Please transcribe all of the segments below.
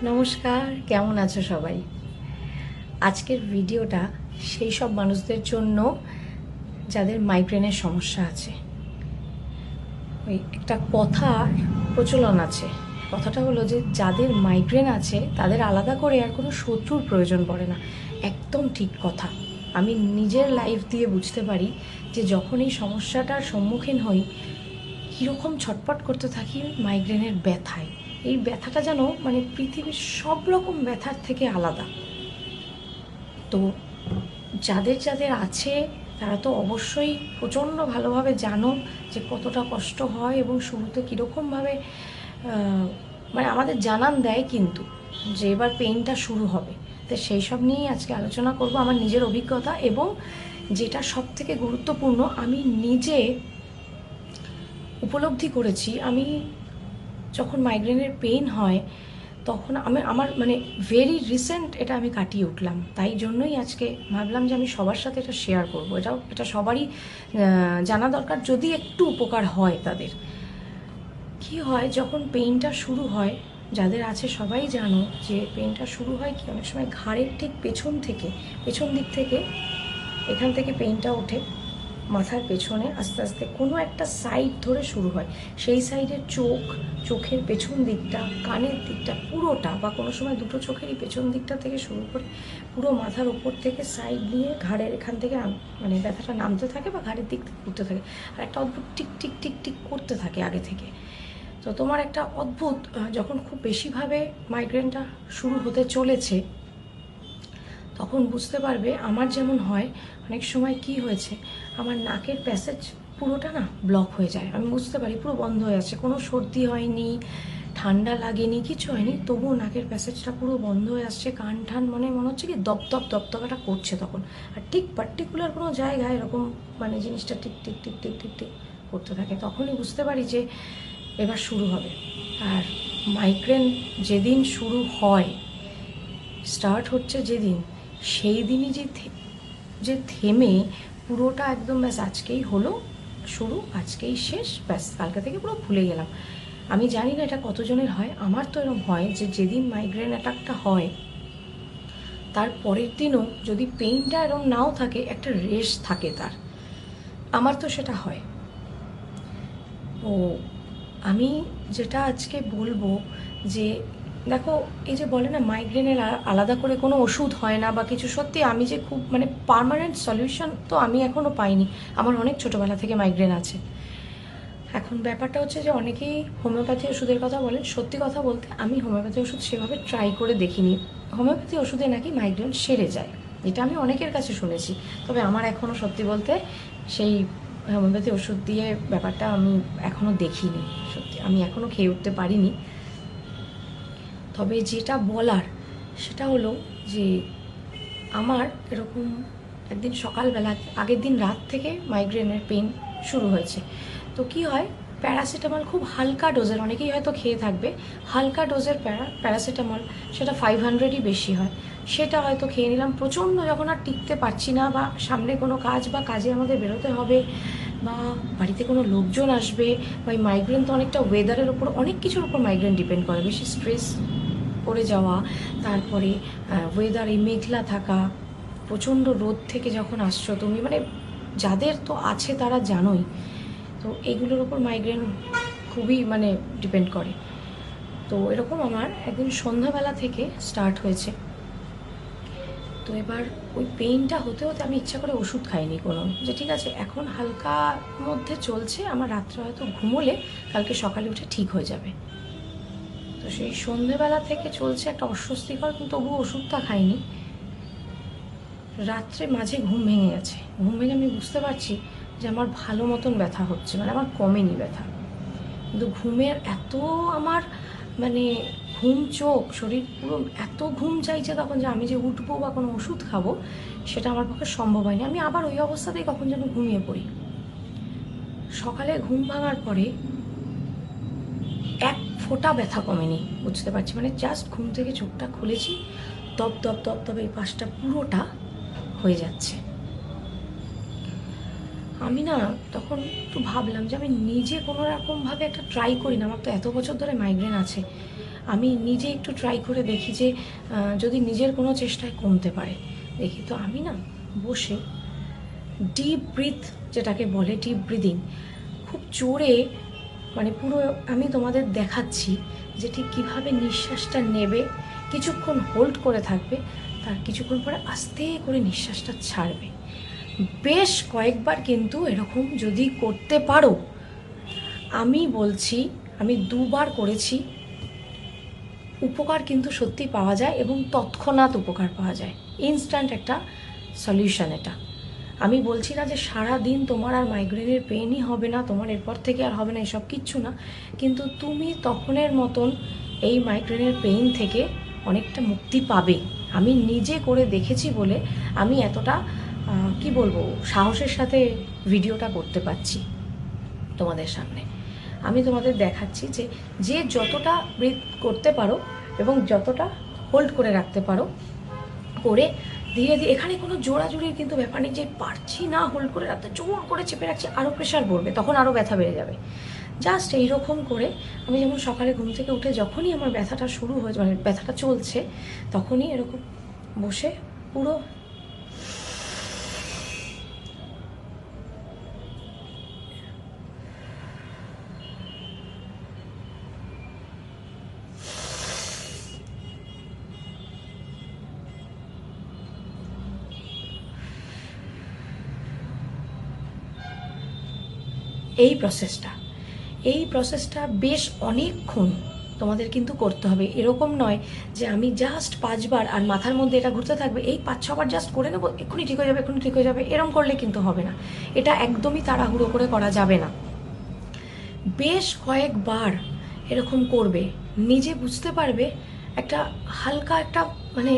নমস্কার, কেমন আছো সবাই? আজকের ভিডিওটা সেই সব মানুষদের জন্য যাদের মাইগ্রেনের সমস্যা আছে। ওই একটা কথার প্রচলন আছে, কথাটা হলো যে যাদের মাইগ্রেন আছে তাদের আলাদা করে আর কোনো শত্রুর প্রয়োজন পড়ে না। একদম ঠিক কথা। আমি নিজের লাইফ দিয়ে বুঝতে পারি যে যখন এই সমস্যাটার সম্মুখীন হই কীরকম ছটপট করতে থাকি মাইগ্রেনের ব্যথায়। এই ব্যথাটা যেন মানে পৃথিবীর সব রকম ব্যথার থেকে আলাদা। তো যাদের যাদের আছে তারা তো অবশ্যই প্রচণ্ড ভালোভাবে জানো যে কতটা কষ্ট হয় এবং শুরুতে কীরকমভাবে মানে আমাদের জানান দেয় কিন্তু যে এবার পেইনটা শুরু হবে। তো সেই সব নিয়েই আজকে আলোচনা করব, আমার নিজের অভিজ্ঞতা এবং যেটা সব থেকে গুরুত্বপূর্ণ আমি নিজে উপলব্ধি করেছি। আমি যখন মাইগ্রেনের পেইন হয় তখন আমার মানে ভেরি রিসেন্ট এটা আমি কাটিয়ে উঠলাম, তাই জন্যই আজকে ভাবলাম যে আমি সবার সাথে এটা শেয়ার করবো। এটা সবারই জানা দরকার, যদি একটু উপকার হয় তাদের। কি হয় যখন পেইনটা শুরু হয়, যাদের আছে সবাই জানো যে পেইনটা শুরু হয় কি অনেক সময় ঘাড়ের ঠিক পেছন দিক থেকে এখান থেকে পেইনটা ওঠে মাথার পেছনে আস্তে আস্তে কোনো একটা সাইড ধরে শুরু হয়। সেই সাইডের চোখের পেছন দিকটা, কানের দিকটা পুরোটা, বা কোনো সময় দুটো চোখেরই পেছন দিকটা থেকে শুরু করে পুরো মাথার ওপর থেকে সাইড নিয়ে ঘাড়ের এখান থেকে মানে ব্যথাটা নামতে থাকে বা ঘাড়ের দিক থেকে উঠতে থাকে। আর একটা অদ্ভুত টিক টিক টিক টিক করতে থাকে আগে থেকে। তো তোমার একটা অদ্ভুত, যখন খুব বেশিভাবে মাইগ্রেনটা শুরু হতে চলেছে তখন বুঝতে পারবে। আমার যেমন হয় অনেক সময় কি হয়েছে, আমার নাকের প্যাসেজ পুরোটা না ব্লক হয়ে যায়। আমি বুঝতে পারি পুরো বন্ধ হয়ে আছে, কোনো সর্দি হয়নি, ঠান্ডা লাগেনি, কিছু হয়নি, তবুও নাকের প্যাসেজটা পুরো বন্ধ হয়ে আসছে। কান ঠান মনে হচ্ছে কি দপদপটা করছে তখন। আর ঠিক পার্টিকুলার কোনো জায়গায় এরকম মানে জিনিসটা tick tick tick tick tick tick করতে থাকে। তখনই বুঝতে পারি যে এবার শুরু হবে। আর মাইগ্রেন যেদিন শুরু হয়, স্টার্ট হচ্ছে যেদিন, সেই দিনই যে থেমে পুরোটা একদম ব্যাস আজকেই হলো শুরু, আজকেই শেষ, ব্যাস কালকে থেকে পুরো ভুলে গেলাম। আমি জানি না এটা কতজনের হয়, আমার তো এরকম হয় যে যেদিন মাইগ্রেন অ্যাটাকটা হয় তার পরের দিনও যদি পেইনটা এরকম নাও থাকে একটা রেস্ট থাকে তার। আমার তো সেটা হয়। তো আমি যেটা আজকে বলবো যে দেখো, এই যে বলে না মাইগ্রেনের আলাদা করে কোনো ওষুধ হয় না বা কিছু, সত্যি আমি যে খুব মানে পার্মানেন্ট সলিউশন তো আমি এখনও পাইনি। আমার অনেক ছোটোবেলা থেকে মাইগ্রেন আছে। এখন ব্যাপারটা হচ্ছে যে অনেকেই হোমিওপ্যাথি ওষুধের কথা বলেন। সত্যি কথা বলতে আমি হোমিওপ্যাথি ওষুধ সেভাবে ট্রাই করে দেখিনি। হোমিওপ্যাথি ওষুধে নাকি মাইগ্রেন সেরে যায়, এটা আমি অনেকের কাছে শুনেছি। তবে আমার এখনও সত্যি বলতে সেই হোমিওপ্যাথি ওষুধ দিয়ে ব্যাপারটা আমি এখনও দেখিনি, সত্যি আমি এখনও খেয়ে উঠতে পারিনি। তবে যেটা বলার সেটা হলো যে আমার এরকম একদিন সকালবেলা, আগের দিন রাত থেকে মাইগ্রেনের পেন শুরু হয়েছে। তো কি হয়, প্যারাসিটামল খুব হালকা ডোজের, অনেকেই হয়তো খেয়ে থাকবে, হালকা ডোজের প্যারাসিটামল, সেটা 500ই বেশি হয়, সেটা হয়তো খেয়ে নিলাম। প্রচণ্ড যখন আর টিকতে পারছি না, বা সামনে কোনো কাজ বা কাজে আমাদের বেরোতে হবে, বা বাড়িতে কোনো লোকজন আসবে, বা এই মাইগ্রেন তো অনেকটা ওয়েদারের ওপর, অনেক কিছুর উপর মাইগ্রেন ডিপেন্ড করে, বেশি স্ট্রেস পড়ে যাওয়া, তারপরে ওয়েদার এই মেঘলা থাকা, প্রচণ্ড রোদ থেকে যখন আসছো তুমি, মানে যাদের তো আছে তারা জানোই। তো এগুলোর ওপর মাইগ্রেন খুবই মানে ডিপেন্ড করে। তো এরকম আমার একদিন সন্ধ্যাবেলা থেকে স্টার্ট হয়েছে। তো এবার ওই পেইনটা হতে হতে আমি ইচ্ছা করে ওষুধ খাইনি কোনো, যে ঠিক আছে এখন হালকা মধ্যে চলছে, আমার রাত্রে হয়তো ঘুমোলে কালকে সকালে উঠে ঠিক হয়ে যাবে। তো সেই সন্ধেবেলা থেকে চলছে একটা অস্বস্তিকর, কিন্তু তবুও ওষুধটা খাইনি। রাত্রে মাঝে ঘুম ভেঙে গেছে, ঘুম ভেঙে আমি বুঝতে পারছি যে আমার ভালো মতন ব্যথা হচ্ছে, মানে আমার কমেনি ব্যথা, কিন্তু ঘুমের এত আমার মানে ঘুম চোখ শরীর পুরো এত ঘুম চাইছে তখন, যে আমি যে উঠবো বা কোনো ওষুধ খাবো সেটা আমার পক্ষে সম্ভব হয়নি। আমি আবার ওই অবস্থাতেই কখন যেন ঘুমিয়ে পড়ি। সকালে ঘুম ভাঙার পরে এক ফোঁটা ব্যথা কমেনি, বুঝতে পারছি, মানে জাস্ট ঘুম থেকে চোখটা খুলেছি, তবে এই পাশটা পুরোটা হয়ে যাচ্ছে। আমি না তখন একটু ভাবলাম যে আমি নিজে কোনো রকমভাবে একটা ট্রাই করি না, আমার তো এত বছর ধরে মাইগ্রেন আছে, আমি নিজে একটু ট্রাই করে দেখি যে যদি নিজের কোনো চেষ্টায় কমতে পারে দেখি। তো আমি না বসে ডিপ ব্রিথ, যেটাকে বলে ডিপ ব্রিদিং, খুব জোরে মানে পুরো আমি তোমাদের দেখাচ্ছি যে ঠিক কীভাবে নিঃশ্বাসটা নেবে, কিছুক্ষণ হোল্ড করে থাকবে, তার কিছুক্ষণ পরে আস্তে করে নিঃশ্বাসটা ছাড়বে। বেশ কয়েকবার কিন্তু এরকম যদি করতে পারো, আমি বলছি আমি 2বার করেছি, উপকার কিন্তু সত্যি পাওয়া যায় এবং তৎক্ষণাৎ উপকার পাওয়া যায়, ইনস্ট্যান্ট একটা সলিউশন এটা। আমি বলছি না যে সারা দিন তোমার আর মাইগ্রেনের পেনই হবে না, তোমার এরপর থেকে আর হবে না, এসব কিচ্ছু না, কিন্তু তুমি তখনের মতন এই মাইগ্রেনের পেইন থেকে অনেকটা মুক্তি পাবে। আমি নিজে করে দেখেছি বলে আমি এতটা কি বলবো সাহসের সাথে ভিডিওটা করতে পারছি তোমাদের সামনে। আমি তোমাদের দেখাচ্ছি যে যে যতটা ব্রিথ করতে পারো এবং যতটা হোল্ড করে রাখতে পারো, করে ধীরে ধীরে, এখানে কোনো জোড়াজুড়ির কিন্তু ব্যাপার নেই যে পারছি না হোল্ড করে রাখতে, জোর করে চেপে রাখছি, আরও প্রেশার পড়বে, তখন আরও ব্যথা বেড়ে যাবে। জাস্ট এইরকম করে আমি যেমন সকালে ঘুম থেকে উঠে যখনই আমার ব্যথাটা শুরু হয়েছে, মানে ব্যথাটা চলছে, তখনই এরকম বসে পুরো এই প্রসেসটা বেশ অনেকক্ষণ তোমাদের কিন্তু করতে হবে। এরকম নয় যে আমি জাস্ট 5বার আর মাথার মধ্যে এটা ঘুরতে থাকবে, এই 5-6বার জাস্ট করে নেবো, এক্ষুনি ঠিক হয়ে যাবে, এক্ষুনি ঠিক হয়ে যাবে, এরম করলে কিন্তু হবে না। এটা একদমই তাড়াহুড়ো করে করা যাবে না। বেশ কয়েকবার এরকম করবে, নিজে বুঝতে পারবে একটা হালকা একটা মানে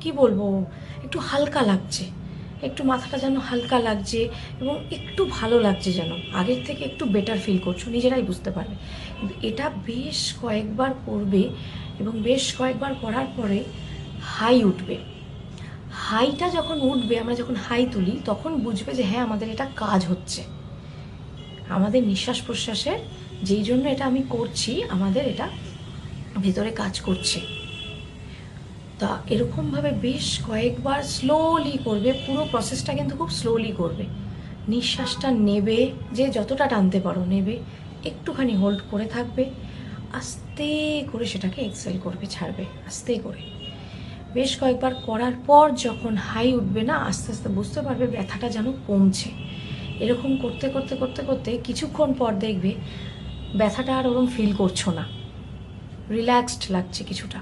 কি বলবো, একটু হালকা লাগছে, একটু মাথাটা যেন হালকা লাগছে এবং একটু ভালো লাগছে, যেন আগের থেকে একটু বেটার ফিল করছো, নিজেরাই বুঝতে পারবে। কিন্তু এটা বেশ কয়েকবার করবে এবং বেশ কয়েকবার করার পরে হাই উঠবে। হাইটা যখন উঠবে, আমরা যখন হাই তুলি তখন বুঝবে যে হ্যাঁ আমাদের এটা কাজ হচ্ছে, আমাদের নিঃশ্বাস প্রশ্বাসের যেই জন্য এটা আমি করছি আমাদের এটা ভিতরে কাজ করছে। তা এরকমভাবে বেশ কয়েকবার স্লোলি করবে, পুরো প্রসেসটা কিন্তু খুব স্লোলি করবে। নিঃশ্বাসটা নেবে, যে যতটা টানতে পারো নেবে, একটুখানি হোল্ড করে থাকবে, আস্তে করে সেটাকে এক্সেল করবে, ছাড়বে আস্তে করে। বেশ কয়েকবার করার পর যখন হাই উঠবে না, আস্তে আস্তে বুঝতে পারবে ব্যথাটা যেন কমছে। এরকম করতে করতে করতে করতে কিছুক্ষণ পর দেখবে ব্যথাটা আর ওরকম ফিল করছো না, রিল্যাক্সড লাগছে কিছুটা।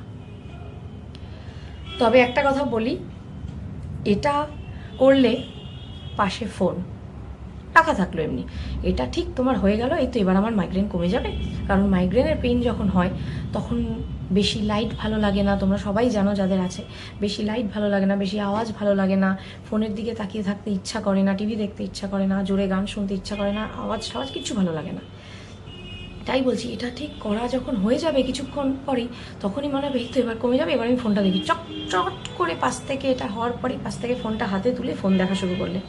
তবে একটা কথা বলি, এটা করলে পাশে ফোন রাখা থাকলো এমনি, এটা ঠিক তোমার হয়ে গেল, এই তো এবার আমার মাইগ্রেন কমে যাবে। কারণ মাইগ্রেনের পেইন যখন হয় তখন বেশি লাইট ভালো লাগে না, তোমরা সবাই জানো যাদের আছে, বেশি লাইট ভালো লাগে না, বেশি আওয়াজ ভালো লাগে না, ফোনের দিকে তাকিয়ে থাকতে ইচ্ছা করে না, টিভি দেখতে ইচ্ছা করে না, জোরে গান শুনতে ইচ্ছা করে না, আওয়াজ কিচ্ছু ভালো লাগে না। তাই বলছি, এটা ঠিক করা যখন হয়ে যাবে কিছুক্ষণ পরেই, তখনই মনে হবে এই তো এবার কমে যাবে, এবার আমি ফোনটা দেখি, চট করে পাশ থেকে এটা হওয়ার পরে পাশ থেকে ফোনটা হাতে তুলে ফোন দেখা শুরু করলে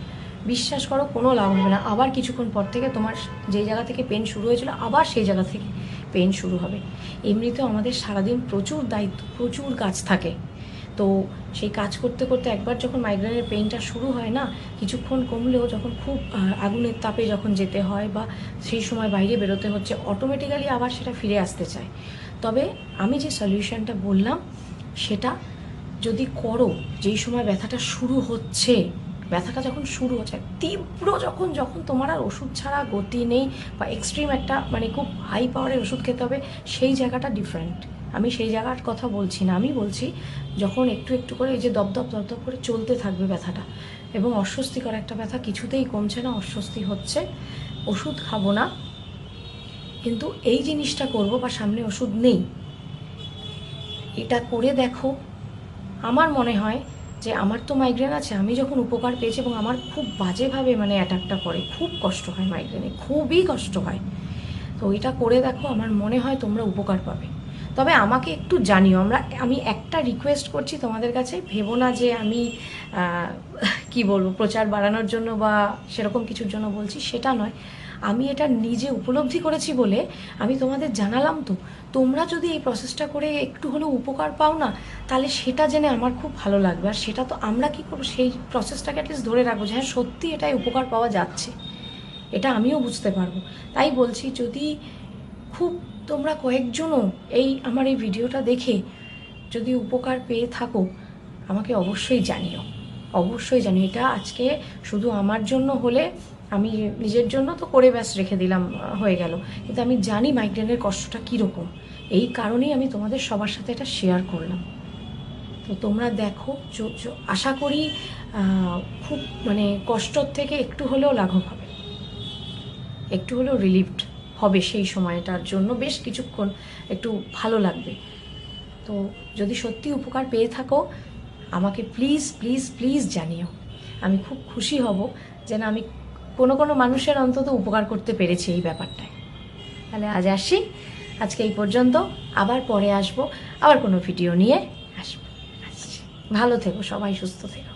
বিশ্বাস করো কোনো লাভ হবে না। আবার কিছুক্ষণ পর থেকে তোমার যেই জায়গা থেকে পেন শুরু হয়েছিল আবার সেই জায়গা থেকে পেন শুরু হবে। এমনিতেও আমাদের সারাদিন প্রচুর দায়িত্ব, প্রচুর কাজ থাকে, তো সেই কাজ করতে করতে একবার যখন মাইগ্রেনের পেইনটা শুরু হয় না, কিছুক্ষণ কমলেও যখন খুব আগুনের তাপে যখন যেতে হয় বা সেই সময় বাইরে বেরোতে হচ্ছে, অটোমেটিক্যালি আবার সেটা ফিরে আসতে চায়। তবে আমি যে সলিউশনটা বললাম সেটা যদি করো, যেই সময় ব্যথাটা শুরু হচ্ছে, ব্যথাটা যখন শুরু হচ্ছে তীব্র, যখন তোমার আর ওষুধ ছাড়া গতি নেই বা এক্সট্রিম একটা মানে খুব হাই পাওয়ারের ওষুধ খেতে হবে, সেই জায়গাটা ডিফারেন্ট। আমি সেই জায়গার কথা বলছি না, আমি বলছি যখন একটু একটু করে এই যে দপদপ দপদপ করে চলতে থাকবে ব্যথাটা এবং অস্বস্তিকর একটা ব্যথা, কিছুতেই কমছে না, অস্বস্তি হচ্ছে, ওষুধ খাবো না কিন্তু এই জিনিসটা করব বা সামনে ওষুধ নেই, এটা করে দেখো। আমার মনে হয় যে আমার তো মাইগ্রেন আছে, আমি যখন উপকার পেয়েছি এবং আমার খুব বাজেভাবে মানে অ্যাটাকটা করে, খুব কষ্ট হয় মাইগ্রেনে, খুবই কষ্ট হয়, তো এটা করে দেখো, আমার মনে হয় তোমরা উপকার পাবে। তবে আমাকে একটু জানিও, আমি একটা রিকোয়েস্ট করছি তোমাদের কাছে, ভেবো না যে আমি কি বলবো প্রচার বাড়ানোর জন্য বা সেরকম কিছুর জন্য বলছি, সেটা নয়। আমি এটা নিজে উপলব্ধি করেছি বলে আমি তোমাদের জানালাম, তো তোমরা যদি এই প্রসেসটা করে একটু হলেও উপকার পাও না, তাহলে সেটা জেনে আমার খুব ভালো লাগবে। আর সেটা তো আমরা কী করবো, সেই প্রসেসটাকে অ্যাটলিস্ট ধরে রাখবো যে হ্যাঁ সত্যি এটাই উপকার পাওয়া যাচ্ছে, এটা আমিও বুঝতে পারবো। তাই বলছি, যদি খুব তোমরা কয়েকজনও আমার এই ভিডিওটা দেখে যদি উপকার পেয়ে থাকো, আমাকে অবশ্যই জানিও, অবশ্যই জানিও। এটা আজকে শুধু আমার জন্য হলে, আমি নিজের জন্য তো করে ব্যাস রেখে দিলাম, হয়ে গেল, কিন্তু আমি জানি মাইগ্রেনের কষ্টটা কীরকম, এই কারণেই আমি তোমাদের সবার সাথে এটা শেয়ার করলাম। তো তোমরা দেখো, আশা করি খুব মানে কষ্টর থেকে একটু হলেও লাঘব হবে, একটু হলেও রিলিফড হবে, সেই সময়টার জন্য বেশ কিছুক্ষণ একটু ভালো লাগবে। তো যদি সত্যি উপকার পেয়ে থাকো, আমাকে প্লিজ প্লিজ প্লিজ জানিও। আমি খুব খুশি হব যেন আমি কোনো মানুষের অন্তত উপকার করতে পেরেছি এই ব্যাপারটায়। তাহলে আজ আসি, আজকে এই পর্যন্ত, আবার পরে আসবো, আবার কোনো ভিডিও নিয়ে আসবো। ভালো থেকো সবাই, সুস্থ থেকো।